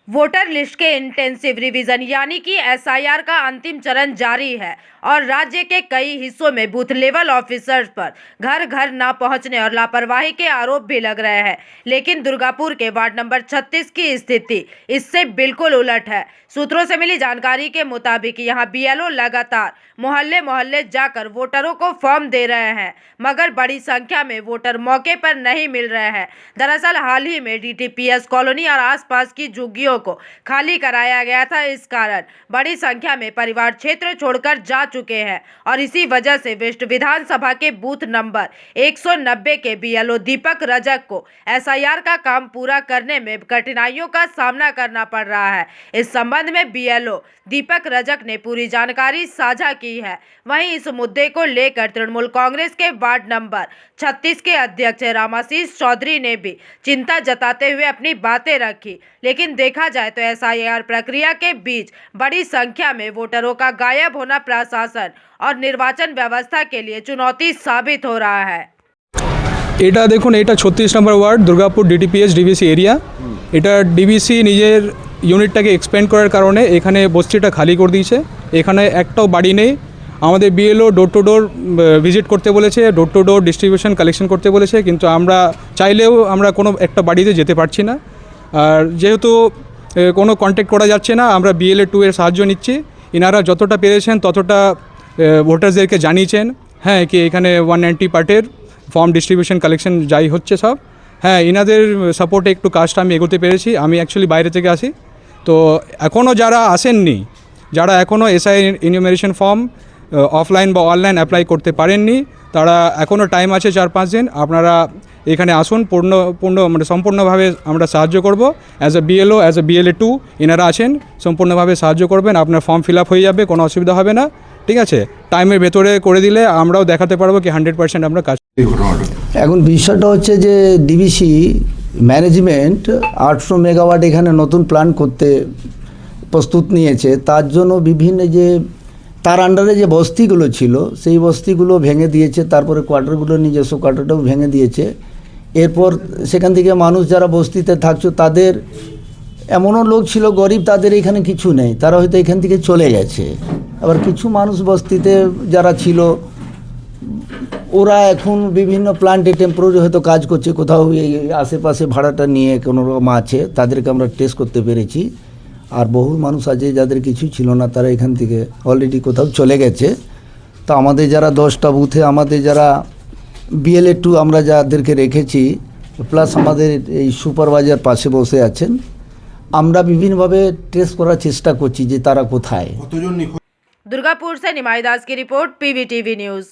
Voter list के intensive revision यानी कि एसआईआर का अंतिम चरण जारी है और राज्य के कई हिस्सों में बूथ लेवल ऑफिसर्स पर घर घर ना पहुंचने और लापरवाही के आरोप भी लग रहे हैं। लेकिन दुर्गापुर के वार्ड नंबर 36 की स्थिति इससे बिल्कुल उलट है। सूत्रों से मिली जानकारी के मुताबिक यहां बीएलओ लगातार मोहल्ले मोहल्ले जाकर वोटरों को फॉर्म दे रहे हैं, मगर बड़ी संख्या में वोटर मौके पर नहीं मिल रहे हैं। दरअसल हाल ही में डीटीपीएस कॉलोनी और आसपास की झुग्गियों को खाली कराया गया था। इस कारण बड़ी संख्या में परिवार क्षेत्र छोड़कर जा चुके हैं और इसी वजह से वेस्ट विधानसभा के बूथ नंबर 190 के बीएलओ दीपक रजक को एसआईआर का काम पूरा करने में कठिनाइयों का सामना करना पड़ रहा है। इस संबंध में बीएलओ दीपक रजक ने पूरी जानकारी साझा की है। वहीं इस मुद्दे को लेकर तृणमूल कांग्रेस के वार्ड नंबर 36 के अध्यक्ष रामाशीष चौधरी ने भी चिंता जताते हुए अपनी बातें रखी। लेकिन देखा जाए तो एसआईआर प्रक्रिया के बीच बड़ी संख्या में वोटरों का गायब होना प्रशासन और निर्वाचन व्यवस्था के लिए चुनौती साबित हो रहा है। এটা দেখুন, এটা 36 নম্বর ওয়ার্ড দুর্গাপুর ডিটিপিএস ডিবিসি এরিয়া। এটা ডিবিসি নিজের ইউনিটটাকে এক্সপ্যান্ড করার কারণে এখানে বস্তিটা খালি করে দিয়েছে। এখানে একটাও বাড়ি নেই। আমাদের BLO door to door visit করতে বলেছে, door to door distribution collection করতে বলেছে, কিন্তু আমরা চাইলেও আমরা কোনো একটা বাড়িতে যেতে পারছি না। আর যেহেতু কোনো কন্ট্যাক্ট করা যাচ্ছে না, আমরা BLA 2 এর সাহায্য নিচ্ছি। ইনারা যতটা পেরেছেন ততটা ভোটারসদেরকে জানিয়েছেন, হ্যাঁ, কি এখানে 190 পার্টের ফর্ম ডিস্ট্রিবিউশন কালেকশন যাই হচ্ছে সব, হ্যাঁ, ইনাদের সাপোর্টে একটু কাজটা আমি এগোতে পেরেছি। আমি অ্যাকচুয়ালি বাইরে থেকে আসি, তো এখনও যারা আসেননি, যারা এখনও এসআই ইনিউমারেশন ফর্ম অফলাইন বা অনলাইন অ্যাপ্লাই করতে পারেননি, তারা এখনও টাইম আছে 4-5 দিন। আপনারা এখানে আসুন, মানে সম্পূর্ণভাবে আমরা সাহায্য করব। As a BLO, as a BLA 2 এনারা আছেন, সম্পূর্ণভাবে সাহায্য করবেন। আপনার ফর্ম ফিল আপ হয়ে যাবে, কোনো অসুবিধা হবে না, ঠিক আছে। টাইমের ভেতরে করে দিলে আমরাও দেখাতে পারবো কি 100% আমরা কাজ। এখন বিষয়টা হচ্ছে যে ডিবিসি ম্যানেজমেন্ট 800 মেগাওয়াট এখানে নতুন প্ল্যান্ট করতে প্রস্তুত নিয়েছে। তার জন্য বিভিন্ন যে তার আন্ডারে যে বস্তিগুলো ছিল সেই বস্তিগুলো ভেঙে দিয়েছে, তারপরে কোয়ার্টারগুলো নিজস্ব কোয়ার্টারটাও ভেঙে দিয়েছে। এরপর সেখান থেকে মানুষ যারা বস্তিতে থাকছে তাদের এমনও লোক ছিল গরিব, তাদের এখানে কিছু নেই, তারা হয়তো এখান থেকে চলে গেছে। আবার কিছু মানুষ বস্তিতে যারা ছিল ওরা এখন বিভিন্ন প্ল্যান্টে টেম্পোরারি হয়তো কাজ করছে, কোথাও এই আশেপাশে ভাড়াটা নিয়ে কোনো রকম আছে, তাদেরকে আমরা টেস্ট করতে পেরেছি। আর বহু মানুষ আছে যাদের কিছু ছিল না, তারা এখান থেকে অলরেডি কোথাও চলে গেছে। তো আমাদের যারা 10টা বুথে আমাদের যারা BLA 2 আমরা যাদেরকে রেখেছি, প্লাস আমাদের এই সুপারভাইজার পাশে বসে আছেন, আমরা বিভিন্নভাবে টেস্ট করার চেষ্টা করছি যে তারা কোথায়। दुर्गापुर से निमाई दास की रिपोर्ट, PVTV न्यूज़।